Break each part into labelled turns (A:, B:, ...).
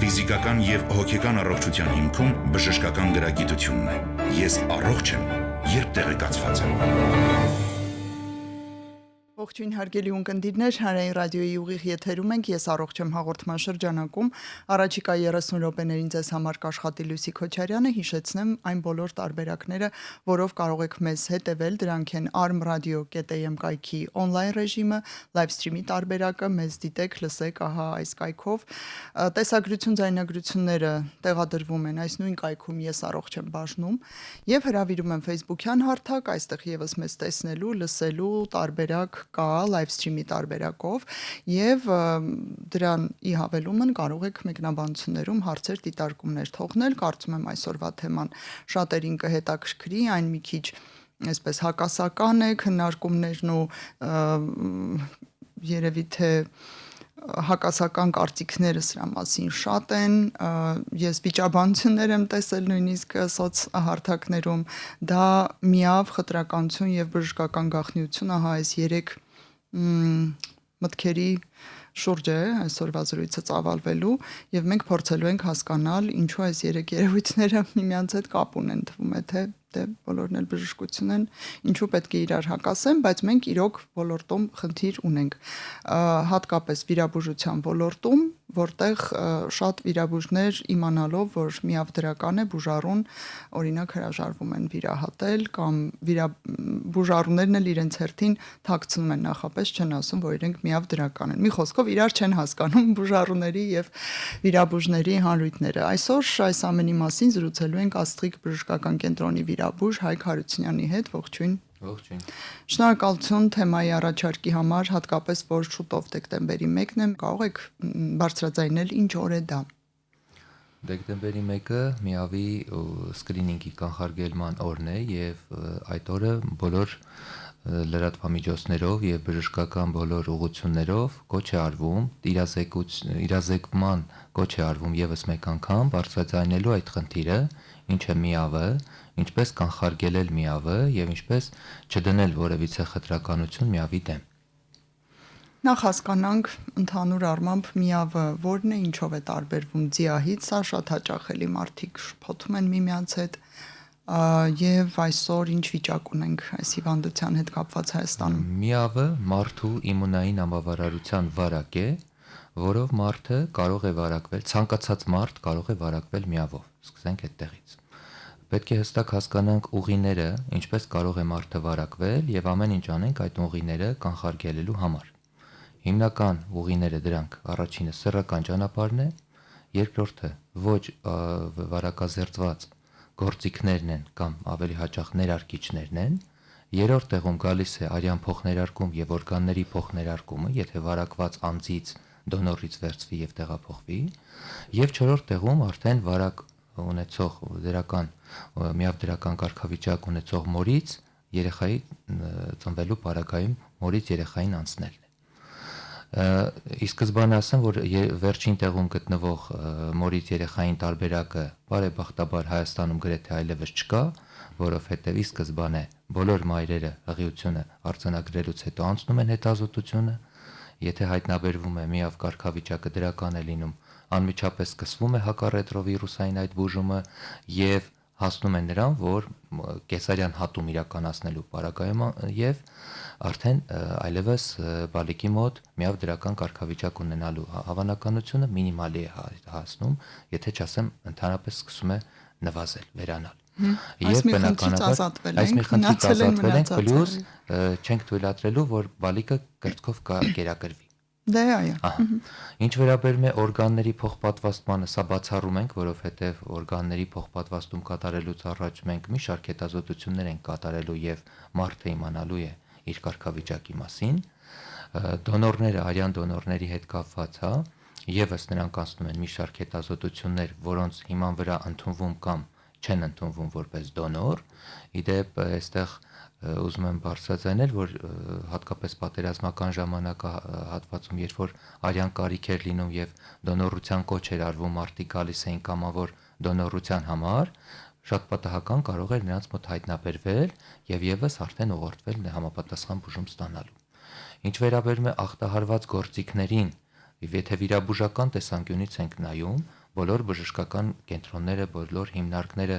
A: Ֆիզիկական եւ հոգեկան առողջության հիմքում բժշկական գրագիտությունն է։ Ես առողջ եմ, երբ տեղեկացված եմ։
B: Ողջույն հարգելի ունկնդիրներ, Հանրային ռադիոյի ուղիղ եթերում ենք, ես առողջ եմ հաղորդման շրջանակում, առաջիկա 30 րոպեներին ձեզ համար կաշխատի Լուսի Քոչարյանը, հիշեցնեմ այն բոլոր տարբերակները, որով կարող եք մեզ հետևել, դրանք են armradio.am կայքի on-line ռեժիմը, live stream-ի տարբերակը, մեզ դիտեք, լսեք, ահա այս կայքով, տեսագրություն, ձայնագրությունները տեղադրվում են այս նույն կայքում ես առողջ եմ բաժնում եւ հրավիրում եմ Facebook-յան հարթակ, այստեղ եւս մեզ տեսնելու, լսելու տարբերակ կա live stream-ի տարբերակով եւ դրան ի հավելումն կարող եք մեկնաբանություններում հարցեր, դիտարկումներ թողնել, կարծում եմ այսօրվա թեման շատերին կհետաքրքրի, այն մի քիչ այսպես հակասական է, քննարկումներն ու երևի թե հակասական կարծիքները սրա մասին շատ են, ես վիճաբանություններ եմ տեսել նույնիսկ սոցհարթակներում, դա միավ խտրականություն եւ բժշկական գաղտնիություն, ահա այս 3 մտքերի շուրջ է այսօրվա զրույցը ծավալվելու եւ մենք փորձելու ենք հասկանալ ինչու այս 3 երևույթները միմյանց հետ կապ ունեն, թվում է թե բոլորն էլ բժշկություն են, ինչու պետք է իրար հակասեն, բայց մենք իրոք ոլորտում խնդիր ունենք, հատկապես վիրաբուժության ոլորտում, որտեղ շատ վիրաբույժներ իմանալով, որ միավ դրական է, բուժառուն օրինակ հրաժարվում են վիրահատել կամ բուժառուներն էլ իրենց հերթին թաքցնում են, նախապես չեն ասում, որ իրենք միավ դրական են։ Մի խոսքով իրար չեն հասկանում բուժառուների եւ վիրաբույժների հանրույթները։ Այսօր այս ամենի մասին զրուցելու ենք Աստղիկ բժշկական կենտրոնի վիրաբույժ Հայկ Հարությունյանի հետ, ողջույն։
C: Ողջույն։
B: Շնորհակալություն թեմայի առաջարկի համար, հատկապես որ շուտով դեկտեմբերի 1-ն է, կարող եք բարձրաձայնել ինչ օր է դա։
C: Դեկտեմբերի 1-ը միավի սկրինինգի կանխարգելման օրն է եւ այդ օրը բոլոր լրատվամիջոցներով եւ բժշկական բոլոր ուղղություններով կոչ է արվում իրազեկման կոչ է արվում եւս մեկ անգամ բարձրաձայնելու այդ խնդիրը, ինչ է միավը, ինչպես կանխարգելել միավը եւ ինչպես չդնել որևիցե խտրականություն միավի դեմ։
B: Նախ հասկանանք ընդհանուր առմամբ միավը որն է, ինչով է տարբերվում ձիահից, սա շատ հաճախ էլի մարդիկ շփոթում են միմյանց հետ եւ այսօր ինչ վիճակ ունենք այս հիվանդության հետ կապված Հայաստանում։
C: Միավը մարդու իմունային համավարարության վարակ է, որով մարդը կարող է վարակվել, ցանկացած մարդ կարող է վարակվել միավով։ Սկսենք այդտեղից։ Պետք է հստակ հասկանանք ուղիները, ինչպես կարող է մարդը վարակվել եւ ամեն ինչ անենք այդ ուղիները կանխարգելելու համար։ Հիմնական ուղիները դրանք առաջինը սեռական ճանապարհն է, երկրորդը ոչ վարակազերծված գործիքներն են կամ ավելի հաճախ ներարկիչներն են, երրորդ տեղում գալիս է արյան փոխներարկում եւ օրգանների փոխներարկումը, եթե վարակված անձից դոնորից վերցվի եւ տեղափոխվի, եւ չորրորդ տեղում արդեն վարակ ունեցող միավ դրական կարգավիճակ ունեցող մորից երեխայի ծնվելու պարագայում մորից երեխային անցնելն է։ Ի սկզբանե ասեմ, որ վերջին տեղում գտնվող մորից երեխային տարբերակը բարեբախտաբար Հայաստանում գրեթե այլևս չկա, որովհետև ի սկզբանե բոլոր մայրերը հղիությունը արձանագրելուց հետո անցնում են հետազոտությունը, եթե հայտնաբերվում է միավ կարգավիճակը դրական է լինում, անմիջապես սկսվում է հակառետրովիրուսային այդ բուժումը եւ հասնում են նրան, որ կեսարյան հատում իրականացնելու պարագայում եւ արդեն այլևս բալիկի մոտ միավ դրական կարգավիճակ ունենալու հավանականությունը մինիմալի է հասնում, եթե չասեմ ընդհանրապես սկսում է նվազել, վերանալ։
B: Եվ բնականաբար
C: այս մի խնդրից ազատվել ենք, պլյուս չենք թույլատրելու, որ բալիկը կրծքով կերակրվի։
B: Դե այո։
C: Ինչ վերաբերում է օրգանների փոխպատվաստմանը, սա բացառում ենք, որովհետև օրգանների փոխպատվաստում կատարելուց առաջ մենք մի շարք հետազոտություններ ենք կատարելու եւ մարդը իմանալու է իր կարգավիճակի մասին։ Դոնորները, արյան դոնորների հետ կապված, եւս նրանք անցնում են մի շարք հետազոտություններ, որոնց հիման վրա ընդունվում կամ չեն ընդունվում որպես դոնոր։ Իդեպ այստեղ ուզում եմ բարձրաձայնել, որ հատկապես պատերազմական ժամանակահատվածում, երբ որ արյան կարիք էր լինում եւ դոնորության կոչ էր արվում, մարդիկ գալիս էին կամավոր դոնորության համար, շատ պատահական կարող էր նրանց մոտ հայտնաբերվել եւ եւս արդեն ուղղորդվել համապատասխան բուժում ստանալու։ Ինչ վերաբերում է ախտահարված գործիքներին, եթե վիրաբուժական տեսանկյունից ենք նայում, բոլոր բժշկական կենտրոնները, բոլոր հիմնարկները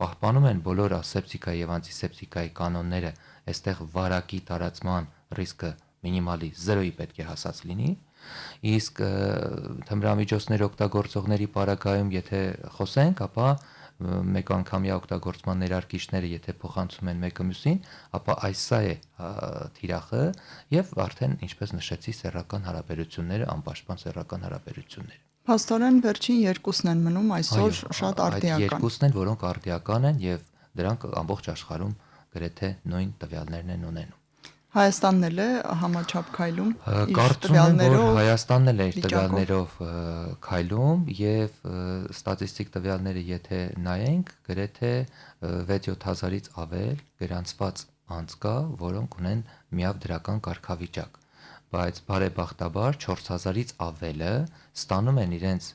C: պահպանում են բոլոր ասեպտիկայի եւ անտիսեպտիկայի կանոնները, այստեղ վարակի տարածման ռիսկը մինիմալի 0-ի պետք է հասած լինի, իսկ թմրամիջոցներ օգտագործողների պարագայում եթե խոսենք, ապա մեկ անգամյա օգտագործման ներարկիչները եթե փոխանցում են մեկը մյուսին, ապա այս սա է թիրախը եւ արդեն ինչպես նշեցի սեռական հարաբերությունները, անպաշտպան սեռական հարաբերությունները։
B: Փաստորեն վերջին երկուսն են մնում այսօր շատ
C: Այդ
B: արդիական։
C: երկուսն են, որոնք արդիական են եւ դրանք ամբողջ աշխարհում գրեթե նույն տվյալներն են ունենում։
B: Հայաստանն էլ է համաչափ քայլում իր
C: Կարծում եմ, որ
B: տվյալներով,
C: Հայաստանն էլ է իր
B: վիճակով։
C: տվյալներով քայլում եւ ստատիստիկ տվյալները եթե նայենք, գրեթե 6-7 հազարից ավել գրանցված անձ կա, որոնք ունեն միավ դրական կարգավիճակ, բայց բարեբախտաբար 4000-ից ավելը ստանում են իրենց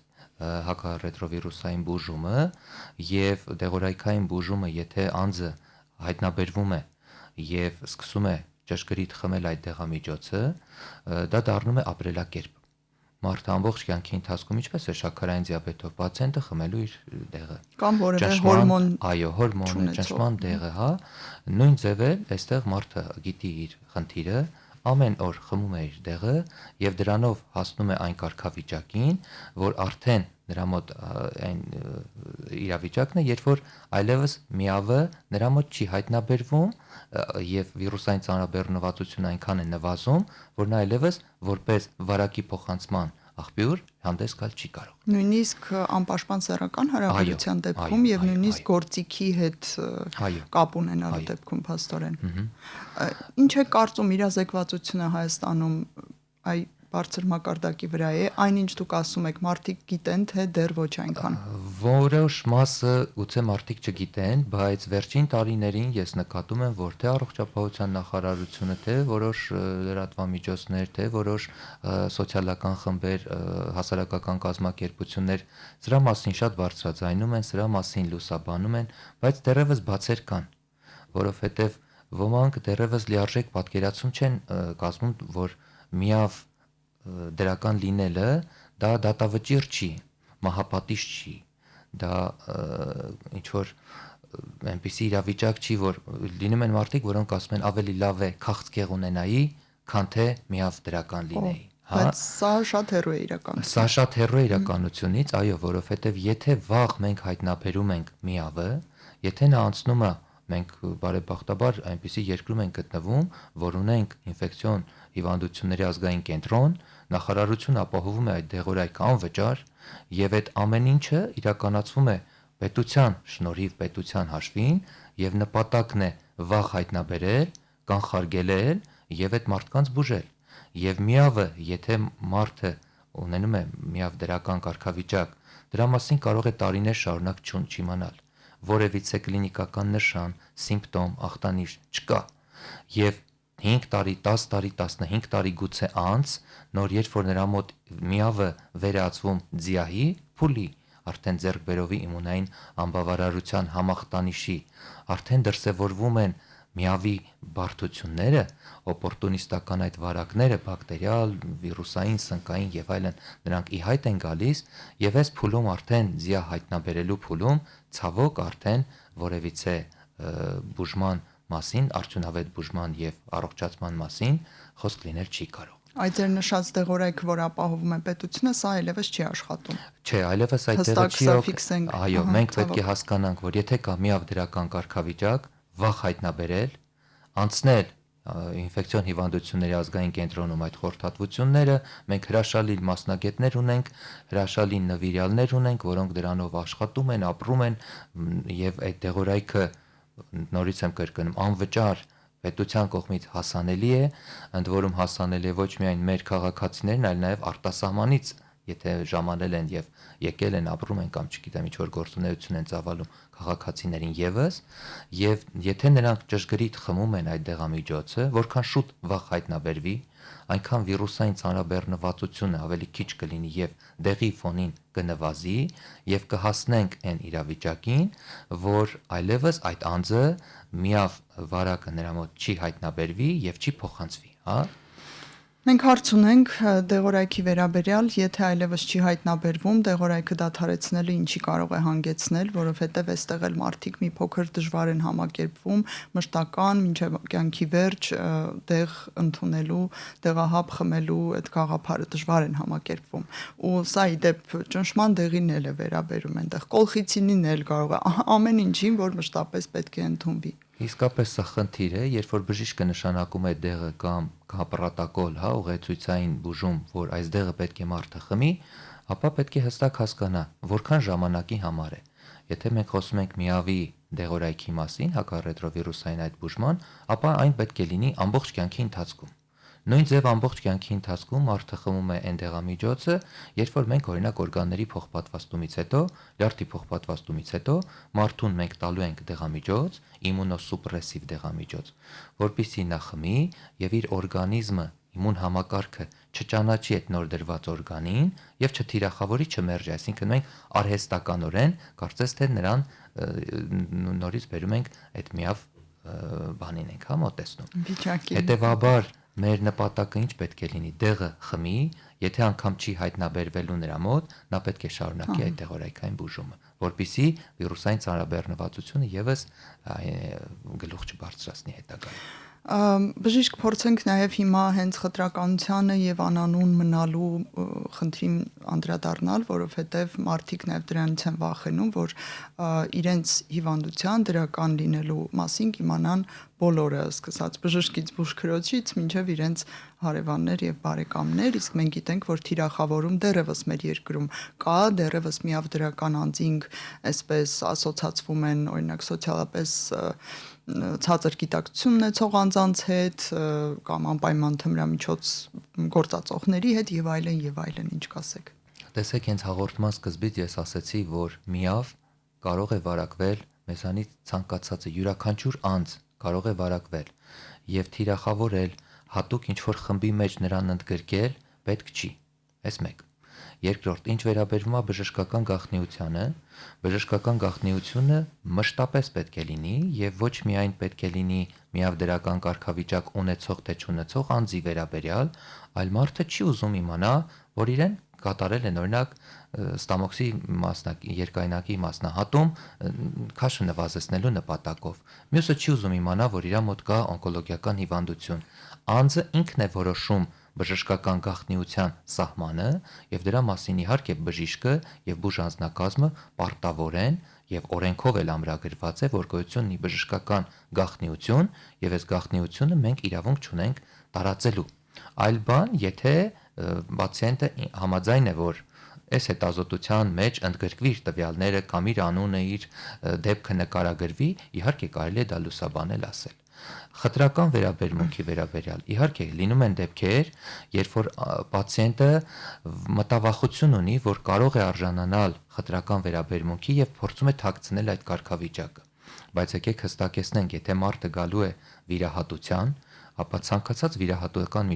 C: հակառետրովիրուսային բուժումը եւ դեղորայքային բուժումը, եթե անձը հայտնաբերվում է եւ սկսում է ճշգրիտ խմել այդ դեղամիջոցը, դա դառնում է ապրելակերպ։ Մարդը ամբողջ կյանքի ընթացքում ինչպես է շաքարային դիաբետով պացիենտը խմելու իր դեղը։
B: Կամ որևէ հորմոն,
C: այո, հորմոնը,
B: չունեցող։
C: ճնշման դեղը, հա, նույն ձևել, այստեղ մարդը գիտի իր խնդիրը, ամեն օր խմում է իր դեղը եւ դրանով հասնում է այն կարգավիճակին, որ արդեն նրա մոտ այն իրավիճակն է, երբ որ այլևս միավը նրա մոտ չի հայտնաբերվում եւ վիրուսային ծանրաբեռնվածությունը այնքան է նվազում, որ նա այլևս որպես վարակի փոխանցման աղբյուր հանդես գալ չի կարող։
B: Նույնիսկ անպաշտպան սեռական հարաբերության դեպքում եւ նույնիսկ գործիքի հետ կապ ունենալու դեպքում փաստորեն։ Ինչ է կարծում իրազեկվածությունը Հայաստանում այ բարձր մակարդակի վրա է, այնինչ դուք ասում եք, մարդիկ գիտեն, թե դեռ ոչ այնքան։
C: Որոշ մասը գուցե մարդիկ չգիտեն, բայց վերջին տարիներին ես նկատում եմ, որ թե առողջապահության նախարարությունը, թե որոշ լրատվամիջոցներ, թե որոշ սոցիալական խմբեր, հասարակական կազմակերպություններ սրա մասին շատ բարձրաձայնում են, սրա մասին լուսաբանում են, բայց դեռևս բացեր կան, որովհետև ոմանք դեռևս լիարժեք պատկերացում չեն կազմում, որ միավ դրական լինելը դա դատավճիռ չի, մահապատիժ չի, դա ինչ որ այնպիսի իրավիճակ չի, որ լինում են մարդիկ, որոնք ասում են ավելի լավ է քաղցկեղ ունենայի, քան թե միավ դրական լինեի։
B: Բայց սա շատ հեռու է իրականությունից։
C: Սա շատ հեռու է իրականությունից, այո, որովհետև եթե վաղ մենք հայտնաբերում ենք միավը, եթե նա անցնում է, մենք բարեբախտաբար այնպիսի երկրում ենք գտնվում, որ ունենք ինֆեկցիոն հիվանդությունների ազգային կենտրոն, նախարարությունը ապահովում է այդ դեղորայքը անվճար եւ այդ ամեն ինչը իրականացվում է պետության շնորհիվ, պետության հաշվին եւ նպատակն է վաղ հայտնաբերել, կանխարգելել եւ այդ մարդկանց բուժել։ Եվ միավը, եթե մարդը ունենում է միավ դրական կարգավիճակ, դրա մասին կարող է տարիներ շարունակ չիմանալ։ Որևիցե կլինիկական նշան, սիմպտոմ, ախտանիշ չկա։ Եվ 5 տարի, 10 տարի, 15 տարի գուցե անց, նոր երբ որ նրա մոտ միավը վերածվում ձիահի, փուլի, արդեն ձեռքբերովի իմունային անբավարարության համախտանիշի, արդեն դրսևորվում են միավի բարդությունները, օպորտունիստական այդ վարակները, բակտերիալ, վիրուսային, սնկային եւ այլն, նրանք ի հայտ են գալիս եւ այս փուլում արդեն ձիա հայտնաբերելու փուլում ցավոք արդեն որևիցե բուժման մասին, արդյունավետ բուժման եւ առողջացման մասին խոսք լինել չի կարող։
B: Այդ ձեր նշած դեղորայքը, որ ապահովում է պետությունը, սա այլևս չի աշխատում։
C: Չէ, այլևս այդ դեղը չի։ Այո, մենք պետք է հասկանանք, որ եթե կա միավ դրական կարգավիճակ, վաղ հայտնաբերել, անցնել ինֆեկցիոն հիվանդությունների ազգային կենտրոնում այդ խորհրդատվությունները, մենք հրաշալի մասնագետներ ունենք, հրաշալի նվիրյալներ ունենք, որոնք դրանով աշխատում են, ապրում են եւ այդ դեղորայքը նորից եմ կրկնում, անվճար պետության կողմից հասանելի է, ընդ որում հասանելի է ոչ միայն մեր քաղաքացիներն, այլ նաեւ արտասահմանից, եթե ժամանել են եւ եկել են, ապրում են կամ չգիտեմ ինչ որ գործունեություն են ծավալում քաղաքացիներին եւս, եւ եթե նրանք ճշգրիտ խմում են այդ դեղամիջոցը, որքան շուտ վաղ հայտնաբերվի, այնքան վիրուսային ծանրաբեռնվածությունը ավելի քիչ կլինի եւ դեղի ֆոնին կնվազի եւ կհասնենք այն իրավիճակին, որ այլևս այդ անձը միավ վարակը նրա մոտ չի հայտնաբերվի եւ չի փոխանցվի, հա։
B: Մենք հարց ունենք դեղորայքի վերաբերյալ, եթե այլևս չի հայտնաբերվում, դեղորայքը դադարեցնելը ինչի կարող է հանգեցնել, որովհետև այստեղ էլ մարդիկ մի փոքր դժվար են համակերպվում, մշտական մինչև կյանքի վերջ դեղ ընդունելու, դեղահապ խմելու այդ գաղափարը դժվար են համակերպվում։ Ու սա ի դեպ ճնշման դեղին էլ է վերաբերում այնտեղ, կոլխիցինին էլ կարող է, ամեն ինչին, որ մշտապես պետք է ընդունվի։
C: Իսկապես սա խնդիր է, երբ որ բժիշկը նշանակում է դեղը կամ հապարատակոլ, ուղեցույցային բուժում, որ այս դեղը պետք է մարդը խմի, ապա պետք է հստակ հասկանա, որքան ժամանակի համար է։ Եթե մենք խոսում ենք միավի դեղորայքի մասին, հակառետրովիրուսային այդ բուժման, ապա այն պետք է լինի ամբողջ կյանքի ընթացքում։ Նույն ձև ամբողջ կյանքի ընթացքում մարդը խմում է այն դեղամիջոցը, երբ որ մենք օրինակ օրգանների փոխպատվաստումից հետո, լյարդի փոխպատվաստումից հետո մարդուն մենք տալու ենք դեղամիջոց, իմունոսուպրեսիվ դեղամիջոց, որպեսզի նա խմի եւ իր օրգանիզմը, իմուն համակարգը չճանաչի այդ նոր դրված օրգանին եւ չթիրախավորի, չմերժի, այսինքն մենք արհեստականորեն կարծես թե նրան նորից բերում ենք այդ միավ բանին ենք մոտեցնում։ Հետևաբար մեր նպատակը ինչ պետք է լինի, դեղը խմի, եթե անգամ չի հայտնաբերվելու նրա մոտ, նա պետք է շարունակի այդ դեղորայքային բուժումը, որպեսզի վիրուսային ծանրաբեռնվածությունը եւս գլուխ չբարձրացնի հետագայում։
B: Բժիշկ, փորձենք նաև հիմա հենց խտրականությանը եւ անանուն մնալու խնդրին անդրադառնալ, որովհետեւ մարդիկ նաև դրանից են վախենում, որ իրենց հիվանդության դրական լինելու մասին կիմանան բոլորը, սկսած բժշկից բուժքրոջից մինչև իրենց հարևաններ եւ բարեկամներ, իսկ մենք գիտենք, որ թիրախավորում դեռևս մեր երկրում կա, դեռևս միավ դրական անձինք այսպես ասոցացվում են, օրինակ սոցիալապես ցածր գիտակցություն ունեցող անձանց հետ կամ անպայման թմրամիջոց գործածողների հետ եւ այլն, ինչ կասեք։
C: Տեսեք, հենց հաղորդման սկզբից ես ասացի, որ միավ կարող է վարակվել մեզանից ցանկացածը, յուրաքանչյուր անձ կարող է վարակվել եւ թիրախավորել, հատուկ ինչ որ խմբի մեջ նրան ընդգրկել պետք չի։ Այս մեկ։ Երկրորդ, ինչ վերաբերվում է բժշկական գաղտնիությանը, բժշկական գաղտնիությունը մշտապես պետք է լինի եւ ոչ միայն պետք է լինի միավ դրական կարգավիճակ ունեցող թե չունեցող անձի վերաբերյալ, այլ մարդը չի ուզում իմանա, որ իրեն կատարել են օրինակ ստամոքսի երկայնակի մասնահատում քաշը նվազեցնելու նպատակով։ Մյուսը չի ուզում իմանա, որ իր մոտ կա օնկոլոգիական հիվանդություն։ Անձը ինքն է որոշում բժշկական գաղտնիության սահմանը եւ դրա մասին իհարկե բժիշկը եւ բուժանձնակազմը պարտավոր են եւ օրենքով էլ ամրագրված է, որ գոյություն ունի բժշկական գաղտնիություն եւ այս գաղտնիությունը մենք իրավունք չունենք տարածելու։ Այլ բան, եթե պացիենտը համաձայն է, որ այս հետազոտության մեջ ընդգրկվի իր տվյալները կամ իր անունը, իր դեպքը նկարագրվի, իհարկե կարելի է դա լուսաբանել ասել։ Խտրական վերաբերմունքի վերաբերյալ իհարկե լինում են դեպքեր, երբ որ պացիենտը մտավախություն ունի, որ կարող է արժանանալ խտրական վերաբերմունքի եւ փորձում է թաքցնել այդ կարգավիճակը։ Բայց եկեք հստակեցնենք, եթե մարդը գալու է վիրահատության, ապա ցանկացած վիրահատական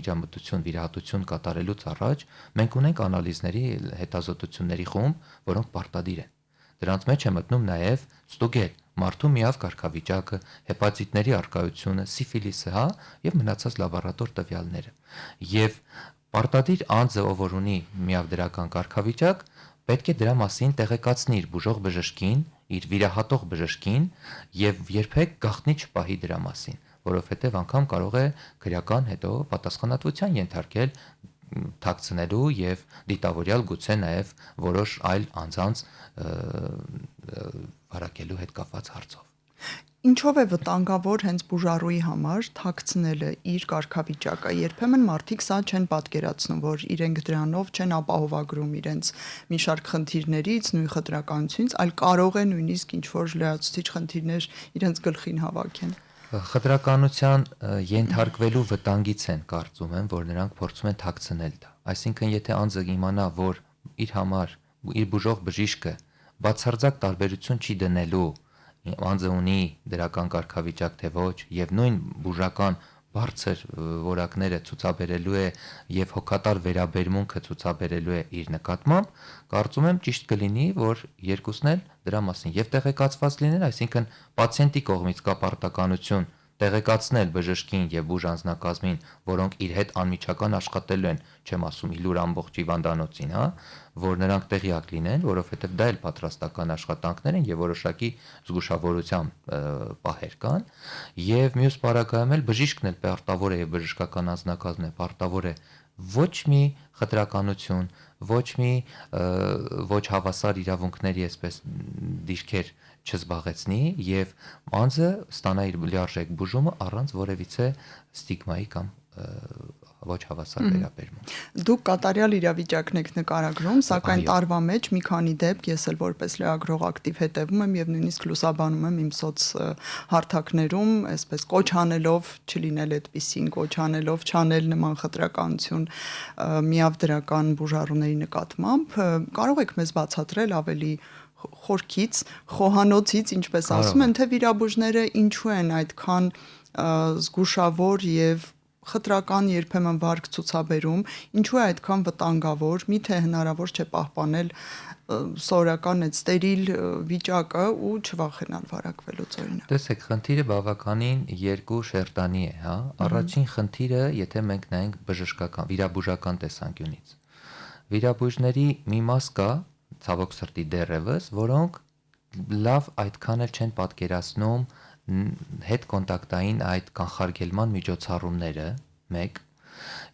C: վիրահատություն կատարելուց առաջ մենք ունենք անալիզների հետազոտությունների խումբ, որոնք պարտադիր են։ Դրանց մեջ է մտնում նաև ստուգել մարդու միավ կարգավիճակը, հեպատիտների առկայությունը, սիֆիլիսը, եւ մնացած լաբորատոր տվյալները։ Եվ պարտադիր անձը, ով որ ունի միավ դրական կարգավիճակ, պետք է դրա մասին տեղեկացնի իր բուժող բժշկին, իր վիրահատող բժշկին եւ երբեք գաղտնի չպահի դրա մասին, որովհետեւ անգամ կարող է քրեական հետո պատասխանատվության ենթարկել թաքցնելու եւ դիտավորյալ գուցե նաեւ որոշ այլ անձանց վարակելու հետ կապված հարցով։
B: Ինչով է վտանգավոր հենց բուժառուի համար թաքցնելը իր կարգավիճակը։ Երբեմն մարդիկ սա չեն պատկերացնում, որ իրենք դրանով չեն ապահովագրում իրենց մի շարք խնդիրներից, նույն խտրականությունից, այլ կարող է նույնիսկ ինչ-որ լրացուցիչ խնդիրներ իրենց գլխին հավաքեն։
C: Խտրականության ենթարկվելու վտանգից են կարծում եմ, որ նրանք փորձում են թաքցնել դա։ Այսինքն, եթե անձը իմանա, որ իր համար իր բուժող բժիշկը բացարձակ տարբերություն չի դնելու անձը ունի դրական կարգավիճակ թե ոչ եւ նույն բուժական բարձր որակները ցուցաբերելու է եւ հոգատար վերաբերմունքը ցուցաբերելու է իր նկատմամբ, կարծում եմ ճիշտ կլինի, որ երկուսն էլ դրա մասին եւ տեղեկացված լինեն, այսինքն պացիենտի կողմից կա պարտականություն տեղեկացնել բժշկին եւ բուժ անձնակազմին, որոնք իր հետ անմիջական աշխատելու են, չեմ ասում իլուր ամբողջ հիվանդանոցին, հա, որ նրանք տեղյակ լինեն, որովհետեւ դա էլ պատրաստական աշխատանքներ են եւ որոշակի զգուշավորության պահեր կան, եւ մյուս պարագայում էլ բժիշկն էլ պարտավոր է եւ բժշկական անձնակազմն է պարտավոր է ոչ մի խտրականություն, ոչ հավասար իրավունքների այսպես դիրքեր չզբաղեցնի եւ անձը ստանա իր լիարժեք բուժումը առանց որևիցե ստիգմայի կամ ոչ հավասար վերաբերմունք։
B: Դուք կատարյալ իրավիճակն եք նկարագրում, սակայն տարվա մեջ մի քանի դեպք ես էլ որպես լրագրող ակտիվ հետևում եմ եւ նույնիսկ լուսաբանում եմ իմ սոց հարթակներում, այսպես կոչ անելով չլինել այդպեսին, կոչ անելով չանել նման խտրականություն միավդրական բուժառուների նկատմամբ, կարող եք մեզ բացատրել ավելի խորքից, խոհանոցից, ինչպես ասում են, թե վիրաբույժները ինչու են այդքան զգուշավոր եւ խտրական երբեմն վարք ցուցաբերում, ինչու է այդքան վտանգավոր, միթե հնարավոր չէ պահպանել սովորական այդ ստերիլ վիճակը ու չվախենալ վարակվելուց օրինակ։
C: Տեսեք, խնդիրը բավականին երկու շերտանի է, հա։ Առաջին խնդիրը, եթե մենք նայենք բժշկական, վիրաբուժական տեսանկյունից։ Վիրաբույժների մի մաս կա, ցավոք սրտի դեռևս, որոնք լավ այդքան էլ չեն պատկերացնում հետ կոնտակտային այդ կանխարգելման միջոցառումները, մեկ,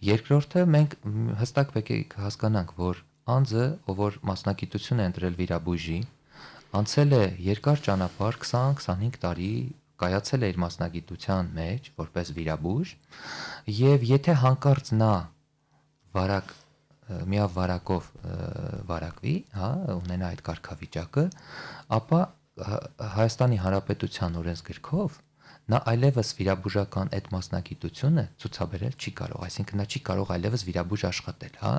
C: երկրորդը մենք հստակ պետք է հասկանանք, որ անձը, ով որ մասնագիտություն է ընտրել վիրաբույժի, անցել է երկար ճանապարհ 20-25 տարի, կայացել է իր մասնագիտության մեջ որպես վիրաբույժ, եւ եթե հանկարծ նա միավ վարակով վարակվի, հա, ունենա այդ կարգավիճակը, ապա Հայաստանի Հանրապետության օրենսգրքով նա այլևս վիրաբուժական այդ մասնագիտությունը ցուցաբերել չի կարող, այսինքն նա չի կարող այլևս վիրաբույժ աշխատել, հա։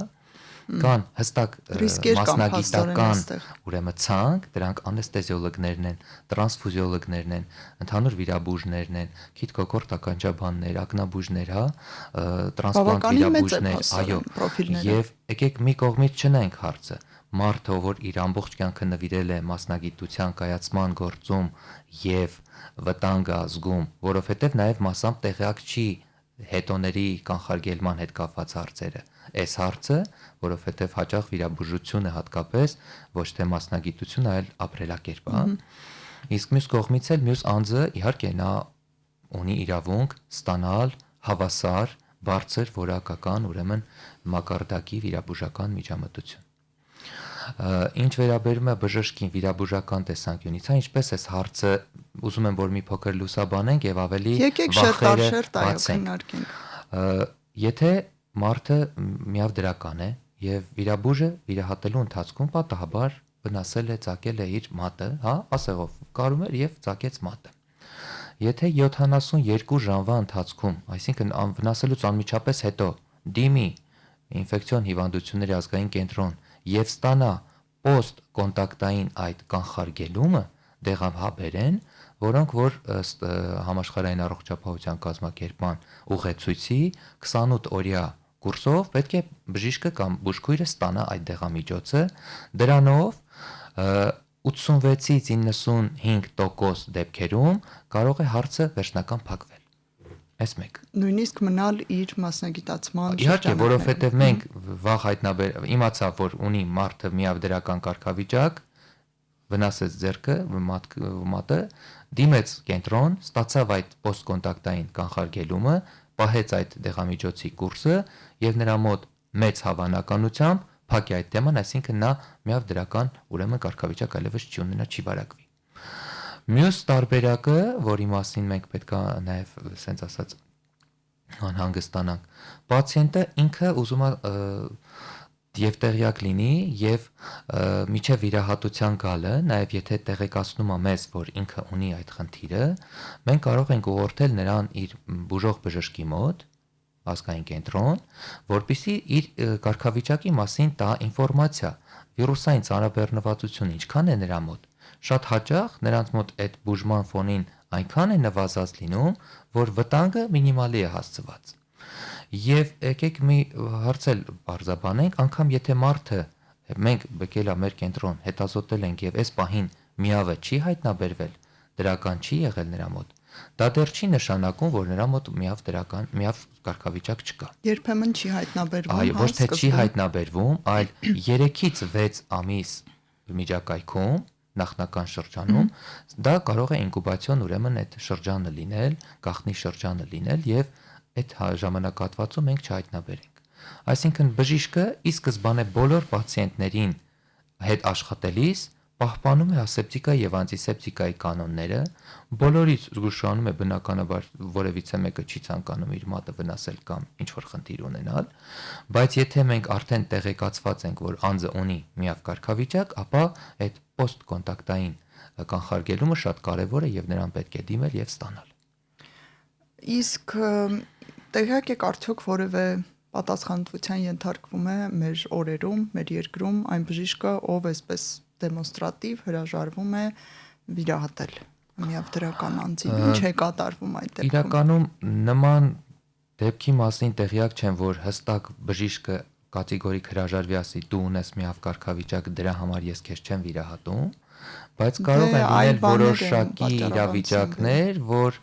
C: Կան հստակ մասնագիտական ուրեմն ցանկ, դրանք անեստեզիոլոգներն են, տրանսֆուզիոլոգներն են, ընդհանուր վիրաբույժներն են, քիթ-կոկորտ ականջաբաններ, ակնաբույժներ, հա, տրանսպլանտ վիրաբույժներ, այո, եւ եկեք մի կողմից չնայենք հարցը, մարդը, որ իր ամբողջ կյանքը նվիրել է մասնագիտության կայացման գործում եւ վտանգ ազգում, որովհետեւ նաեւ մասամբ տեղյակ չի հետոների կանխարգելման հետ կապված հարցերը։ Այս հարցը, որովհետեւ հաճախ վիրաբուժությունը հատկապես ոչ թե մասնագիտություն, այլ ապրելակերպ է։ Իսկ մյուս կողմից էլ մյուս անձը, իհարկե, նա ունի իրավունք ստանալ հավասար, բարձր որակական, ուրեմն մակարդակի վիրաբուժական միջամտություն։ Ինչ վերաբերում է բժշկին վիրաբուժական տեսանկյունից, ինչպես է հարցը, ուզում եմ որ մի փոքր լուսաբանենք եւ ավելի վախերը բացենք։ Եթե մարդը միավդրական է եւ վիրաբույժը վիրահատելու ընթացքում պատահաբար վնասել է, ծակել է իր մատը, հա, ասեղով կարում էր եւ ծակեց մատը։ Եթե 72 ժամվա ընթացքում, այսինքն վնասելուց անմիջապես հետո դիմի ինֆեկցիոն հիվանդությունների ազգային կենտրոն եւ ստանա post կոնտակտային այդ կանխարգելումը դեղահաբեր են, որոնք որ ըստ համաշխարհային առողջապահության կազմակերպման ուղեցույցի 28 օրյա կուրսով պետք է բժիշկը կամ բուժքույրը ստանա այդ դեղամիջոցը, դրանով 86-ից 95% դեպքերում կարող է հարցը վերջնական փակվել։ Այս մեկ։
B: Նույնիսկ մնալ իր մասնագիտացման
C: իհարկե, որովհետև մենք վաղ իմացավ, որ ունի մարդը միավդրական կարգավիճակ, վնասեց ձեռքը, մատը, դիմեց կենտրոն, ստացավ այդ պոստկոնտակտային կանխարգելումը, պահեց այդ դեղամիջոցի կուրսը եւ նրա մոտ մեծ հավանականությամբ փակի այդ թեման, այսինքն նա միավդրական ուրեմն կարգավիճակ այլևս չի ունենա, չի վարակվի։ Մյուս տարբերակը, որի մասին մենք պետք է նաև ասենց ասած անհանգստանանք, պացիենտը ինքը ուզում է եւ տեղյակ լինի եւ միջև վիրահատության գալը, նաև եթե տեղեկացնում է մեզ, որ ինքը ունի այդ խնդիրը, մենք կարող ենք ուղղորդել նրան իր բուժող բժշկի մոտ, ազգային կենտրոն, որպեսզի իր կարգավիճակի մասին տա ինֆորմացիա, վիրուսային ծանրաբեռնվածությունը ինչքան է նրա մոտ։ Շատ հաճախ նրանց մոտ այդ բուժման ֆոնին այնքան է նվազած լինում, որ վտանգը մինիմալի է հասցված։ Եվ եկեք մի հարցել բարձաբանենք, անգամ եթե մարդը մենք եկել է մեր կենտրոն, հետազոտել ենք եւ այս պահին միավը չի հայտնաբերվել, դրական չի եղել նրա մոտ, դա դեռ չի նշանակում, որ նրա մոտ միավ կարգավիճակ չկա։
B: Երբեմն չի հայտնաբերվում,
C: Այո, ոչ թե չի հայտնաբերվում, այլ 3-ից 6 ամիս միջակայքում նախնական շրջանում դա կարող է ինկուբացիոն ուրեմն այդ շրջանը լինել, գաղտնի շրջանը լինել եւ այդ ժամանակահատվածում մենք չհայտնաբերենք։ Այսինքն բժիշկը ի սկզբանե բոլոր պացիենտներին հետ աշխատելիս պահպանում է ասեպտիկայի եւ անտիսեպտիկայի կանոնները, բոլորից զգուշանում է բնականաբար որևիցե մեկը չի ցանկանում իր մատը վնասել կամ ինչ որ խնդիր ունենալ, բայց եթե մենք արդեն տեղեկացված ենք, որ անձը ունի միավ կարգավիճակ, ապա այդ պոստկոնտակտային կանխարգելումը շատ կարեւոր է եւ նրան պետք է դիմել եւ ստանալ։
B: Իսկ տեղյակ եք արդյոք որևէ պատասխանատվության ենթարկվում է մեր օրերում, մեր երկրում այն բժիշկը, ով այսպես դեմոնստրատիվ հրաժարվում է վիրահատել միավ դրական անձին, ինչ է կատարվում այդ դեպքում։
C: Իրականում նման դեպքի մասին տեղյակ չեմ, որ հստակ բժիշկը կատեգորիկ հրաժարվի ասի դու ունես միավ կարգավիճակ, դրա համար ես քեզ չեմ վիրահատում, բայց կարող են լինել որոշակի իրավիճակներ, որ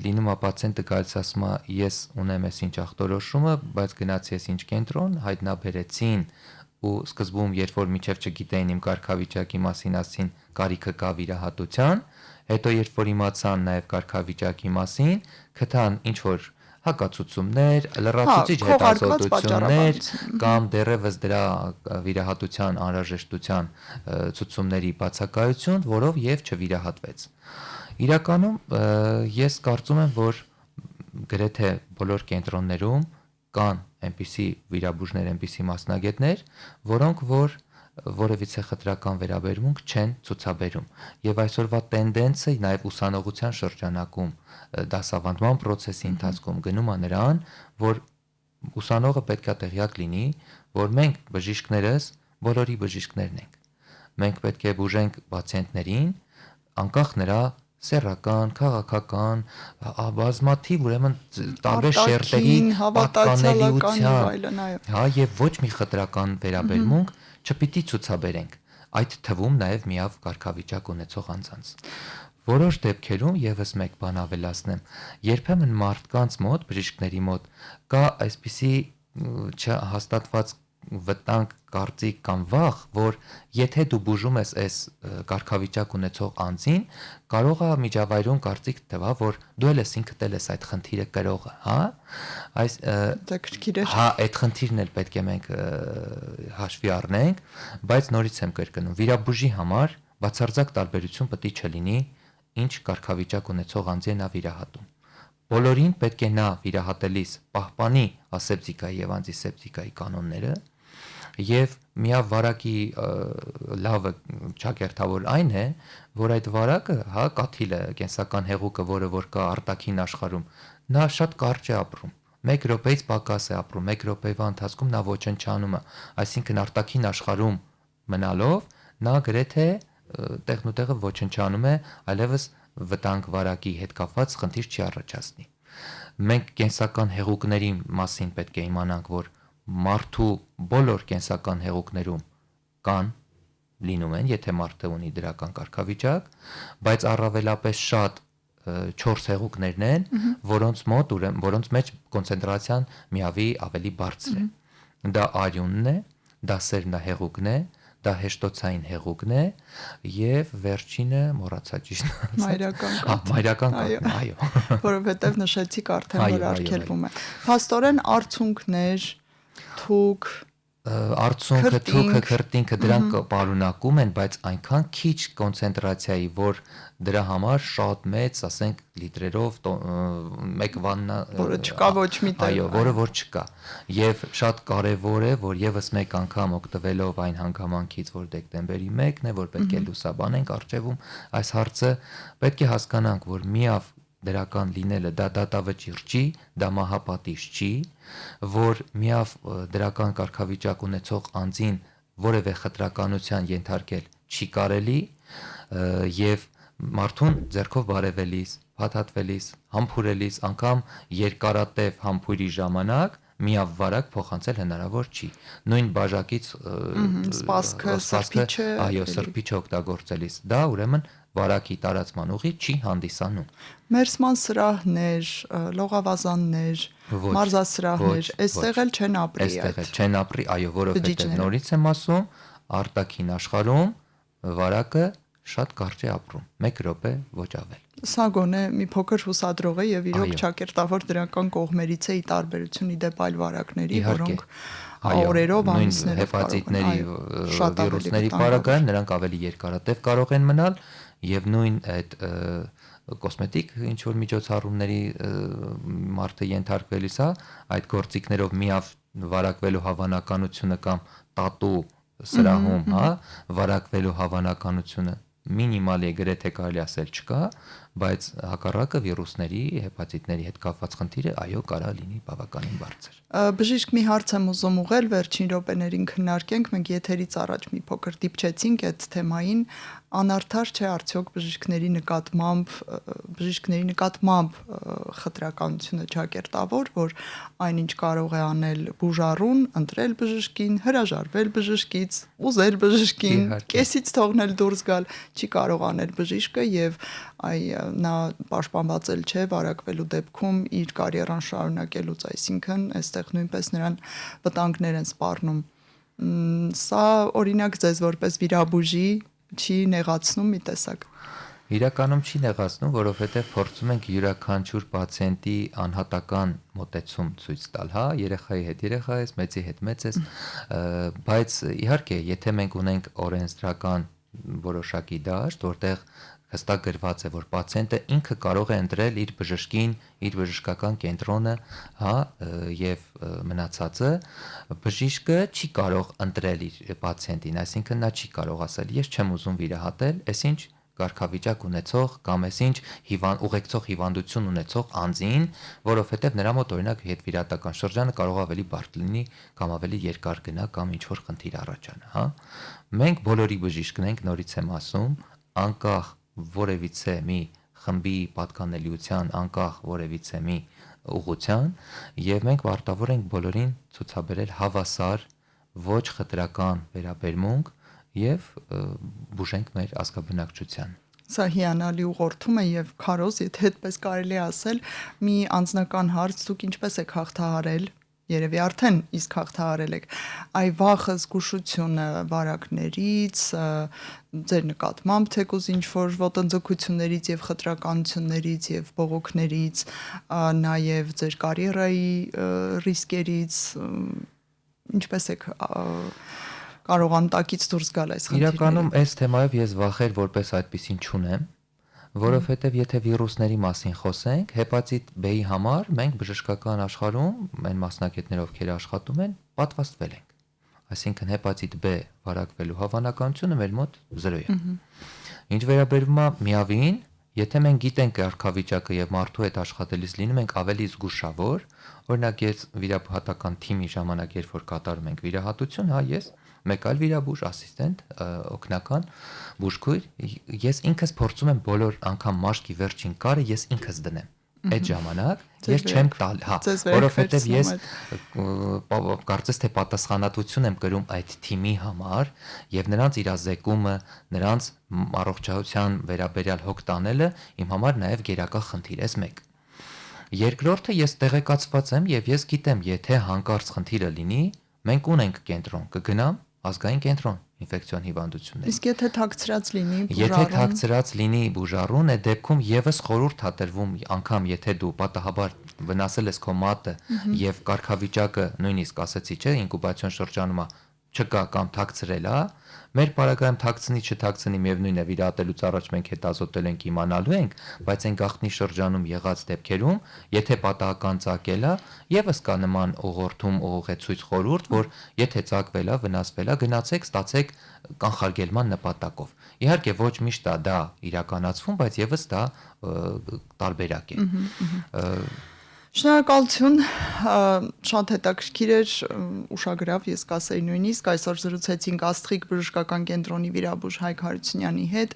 C: լինում է պացիենտը գալիս ասում է ես ունեմ այս ինչ ախտորոշումը, բայց գնացի ես ինչ կենտրոն, հայտնաբերեցին ու սկզբում երբ որ միջև չգիտեին իմ կարգավիճակի մասին ասին կարիքը կա վիրահատության, հետո երբ որ իմացան նաև կարգավիճակի մասին, գտան ինչ որ հակացուցումներ, լրացուցիչ հետազոտություններ կամ դեռևս դրա վիրահատության անհրաժեշտության ցուցումների բացակայություն, որով եւ չվիրահատվեց։ Իրականում ես կարծում եմ, որ գրեթե բոլոր կենտրոններում կան այնպիսի վիրաբույժներ, այնպիսի մասնագետներ, որոնք որ որևիցե խտրական վերաբերմունք չեն ցուցաբերում։ Եվ այսօրվա տենդենսը նաև ուսանողության շրջանակում դասավանդման process-ի ընթացքում գնում է նրան, որ ուսանողը պետք է տեղյակ լինի, որ մենք բժիշկներս բոլորի բժիշկներն ենք։ Մենք պետք է բուժենք պացիենտներին, անկախ նրա սեռական, քաղաքական, բազմաթիվ ուրեմն տարբեր շերտերի պատկանելիության, հա, եւ ոչ մի խտրական վերաբերմունք չպիտի ցուցաբերենք, այդ թվում նաև միավ կարգավիճակ ունեցող անձանց։ Որոշ դեպքերում եւս մեկ բան ավելացնեմ, երբեմն մարդկանց մոտ, բժիշկների մոտ կա այսպիսի չհաստատված վտանգ, կարծիք կամ վախ, որ եթե դու բուժում ես այս կարգավիճակ ունեցող անձին, կարող է միջավայրում կարծիք տվա, որ դու էլ ես ինքդ էլ ես այդ խնդիրը կրողը, հա? Այս հա, այդ խնդիրն էլ պետք է մենք հաշվի առնենք, բայց նորից եմ կրկնում, վիրաբույժի համար բացարձակ տարբերություն պետք է չլինի, ինչ կարգավիճակ ունեցող անձի է նա վիրահատում։ Բոլորին պետք է նա վիրահատելիս պահպանի ասեպտիկայի եւ անտիսեպտիկայի կանոնները եւ միավ վարակի լավը ճակերտավոր այն է, որ այդ վարակը, հա, կաթիլը, կենսական հեղուկը, որը որ կա արտաքին աշխարհում, նա շատ կարճ է ապրում։ 1 րոպեից պակաս է ապրում, 1 րոպեվա ընթացքում նա ոչնչանում է, այսինքն արտաքին աշխարհում մնալով նա գրեթե տեղնուտեղը ոչնչանում է, այլևս վտանգ վարակի հետ կապված խնդիր չի առաջացնի։ Մենք կենսական հեղուկների մասին պետք է իմանանք, որ մարդու բոլոր կենսական հեղուկներում կան, լինում են, եթե մարդը ունի դրական կարգավիճակ, բայց առավելապես շատ 4 հեղուկներն են, որոնց մեջ կոնցենտրացիան միավի ավելի բարձր է։ Դա արյունն է, դա սերմնահեղուկն է, դա հեշտոցային հեղուկն է եւ վերջինը մոռացա ճիշտ մայրական կաթն, այո,
B: որովհետեւ նշեցիք արդեն որ արգելվում է։ Փաստորեն արցունքներ, թուք,
C: արցունքը, թուքը, քրտինքը դրանք պարունակում են, բայց այնքան քիչ կոնցենտրացիայի, որ դրա համար շատ մեծ, ասենք, լիտրերով 1 վաննա,
B: որը չկա ոչ մի տեղ,
C: այո, որը որ չկա։ Եվ շատ կարևոր է, որ եւս մեկ անգամ օգտվելով այն հանգամանքից, որ դեկտեմբերի 1-ն է, որ պետք է լուսաբանենք արժևում այս հարցը, պետք է հասկանանք, որ միավ դրական լինելը դա դատավճիռ չի, դա մահապատիժ չի, որ միավ դրական կարգավիճակ ունեցող անձին որևէ խտրականության ենթարկել չի կարելի եւ մարդուն ձեռքով բարևելիս, փաթաթվելիս, համբուրելիս, անգամ երկարատև համբույրի ժամանակ միավ վարակ փոխանցել հնարավոր չի։ Նույն բաժակից
B: սպասքը, սրբիչը,
C: այո, սրբիչը օգտագործելիս դա ուրեմն վարակի տարածման ուղի չի հանդիսանում։
B: Մերսման սրահներ, լողավազաններ, մարզասրահներ, այստեղ էլ չեն ապրի
C: Այստեղ էլ չեն ապրի, այո, որովհետև նորից եմ ասում, արտաքին աշխարհում վարակը շատ կարճ է ապրում, 1 րոպե ոչ ավել։
B: Սա գոնե մի փոքր հուսադրող է եւ իրոք ճակերտավոր դրական կողմերից է ի տարբերություն իդեպ այլ վարակների, որոնք օրերով, ամիսներով
C: հեպատիտների վիրուսների պարագայում նրանք ավելի երկարատև կարող են մնալ եւ նույն այդ կոսմետիկ ինչ որ միջոցառումների մարդը ենթարկվելիս է այդ գործիքներով միավ վարակվելու հավանականությունը կամ տատու սրահում, վարակվելու հավանականությունը մինիմալ է, գրեթե կարելի ասել չկա, բայց հակառակը վիրուսների, հեպատիտների հետ կապված խնդիրը այո կարա լինի բավականին բարձր։
B: Բժիշկ մի հարց եմ ուզում ուղղել, վերջին րոպեներին քննարկենք, մենք եթերից առաջ մի փոքր դիպչեցինք այդ թեմային, անարդար չէ արդյոք բժիշկների նկատմամբ խտրականությունը ճակերտավոր, որ այնինչ կարող է անել բուժառուն, ընտրել բժշկին, հրաժարվել բժշկից, ուզել բժշկին, կեսից թողնել դուրս գալ, չի կարող անել բժիշկը եւ նա պաշտպանված էլ չէ վարակվելու դեպքում իր կարիերան շարունակելուց, այսինքն այստեղ նույնպես նրան վտանգներ են սպառնում։ Սա օրինակ ձեզ որպես վիրաբույժի չի նեղացնում մի տեսակ։
C: Իրականում չի նեղացնում, որովհետև փորձում ենք յուրաքանչյուր պացիենտի անհատական մոտեցում ցույց տալ, երեխայի հետ երեխա ես, մեծի հետ մեծ ես, բայց իհարկե, եթե մենք ունենք օրենսդրական որոշակի դաշտ, որտեղ հստակ գրված է, որ պացիենտը ինքը կարող է ընտրել իր բժշկին, իր բժշկական կենտրոնը, եւ մնացածը բժիշկը չի կարող ընտրել իր պացիենտին, այսինքն նա չի կարող ասել, ես չեմ ուզում վիրահատել, այսինչ կարգավիճակ ունեցող կամ այսինչ ուղեկցող հիվանդություն ունեցող անձին, որովհետև նրա մոտ օրինակ հետվիրահատական շրջանը կարող ավելի բարդ լինի կամ ավելի երկար գնա կամ ինչ որ խնդիր առաջանա, Մենք բոլորի բժիշկն ենք, նորից եմ ասում, անկախ որևիցե մի խմբի պատկանելիության, անկախ որևիցե մի ուղղության, եւ մենք պարտավոր ենք բոլորին ցուցաբերել հավասար, ոչ խտրական վերաբերմունք եւ բուժենք մեր ազգաբնակչության։
B: Սա հիանալի ուղղորդում է եւ քարոզ, եթե այդպես կարելի ասել, մի անձնական հարց, դուք ինչպես եք հաղթահարել, երևի արդեն իսկ հաղթահարել եք, այ վախը, զգուշությունը վարակներից, ձեր նկատմամբ թեկուզ ինչ-որ ոտնձգություններից եւ խտրականություններից եւ բողոքներից, նաեւ ձեր կարիերայի ռիսկերից, ինչպես եք կարող անտակից դուրս գալ այս խնդիրներից։
C: Իրականում այս թեմայով ես վախեր որպես այդպեսին չունեմ, որովհետև եթե վիրուսների մասին խոսենք, հեպատիտ B-ի համար մենք բժշկական աշխարհում այն մասնագետները, ովքեր աշխատում են, պատվաստվել ենք։ Այսինքն հեպատիտ B վարակվելու հավանականությունը մեր մոտ 0 է։ Ինչ վերաբերում է միավին, եթե մենք գիտենք կարգավիճակը եւ մարդու հետ աշխատելիս լինում ենք ավելի զգուշավոր, օրինակ ես վիրահատական թիմի ժամանակ երբ որ կատարում ենք վիրահատություն, ես մեկ այլ վիրաբույժ, ասիստենտ, օգնական բուժքույր, ես ինքս փորձում եմ բոլոր անգամ մաշկի վերջին կարը ես ինքս դնեմ։ Այդ ժամանակ ես չեմ տալ, որովհետև ես կարծես թե պատասխանատվություն եմ կրում այդ թիմի համար եւ նրանց իրազեկումը, նրանց առողջության վերաբերյալ հոգ տանելը իմ համար նաեւ գերակա խնդիր է, մեկ։ Երկրորդը ես տեղեկացված եմ եւ ես գիտեմ, եթե հանկարծ խնդիրը լինի, մենք ունենք կենտրոն, կգնամ ազգային կենտրոն ինֆեկցիոն հիվանդությունների։
B: Իսկ եթե թաքցրած լինի բուժառուն։
C: Եթե թաքցրած լինի բուժառուն, այդ դեպքում եւս խորհուրդ է տրվում, անգամ եթե դու պատահաբար վնասել ես քո մատը եւ կարգավիճակը նույնիսկ ասեցի, չէ, ինկուբացիոն շրջանում չկա կամ թաքցրել է, մեր պարագայում թաքցնի, չթաքցնի միևնույն է վիրահատելուց առաջ մենք հետազոտել ենք, իմանալու ենք, բայց այն գաղտնի շրջանում եղած դեպքերում, եթե պատահական ծագել է, եւս կա նման ուղղորդում ուղղեցույց խորհուրդ, որ եթե ծագվել է, վնասվել է, գնացեք, ստացեք կանխարգելման նպատակով։ Իհարկե ոչ միշտ է դա իրականացվում, բայց եւս դա տարբերակ է։
B: Շնորհակալություն, շատ հետաքրքիր էր, ուշագրավ, ես կասեի նույնիսկ այսօր զրուցեցինք Աստղիկ բժշկական կենտրոնի վիրաբույժ Հայկ Հարությունյանի հետ,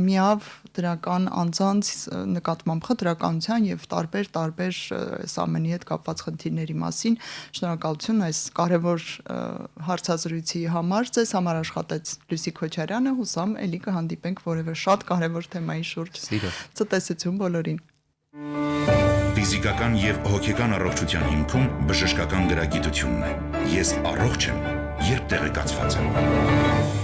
B: միավ դրական անձանց նկատմամբ խտրականության եւ տարբեր այս ամենի հետ կապված խնդիրների մասին։ Շնորհակալություն այս կարևոր հարցազրույցի համար։ Ձեզ համար աշխատեց Լուսի Քոչարյանը, հուսամ էլի կհանդիպենք որևէ շատ կարևոր թեմայի շուրջ։ Ցտեսություն բոլորին։
A: Ֆիզիկական եւ հոգեկան առողջության հիմքում բժշկական գրագիտությունն է։ Ես առողջ եմ, երբ տեղեկացված եմ։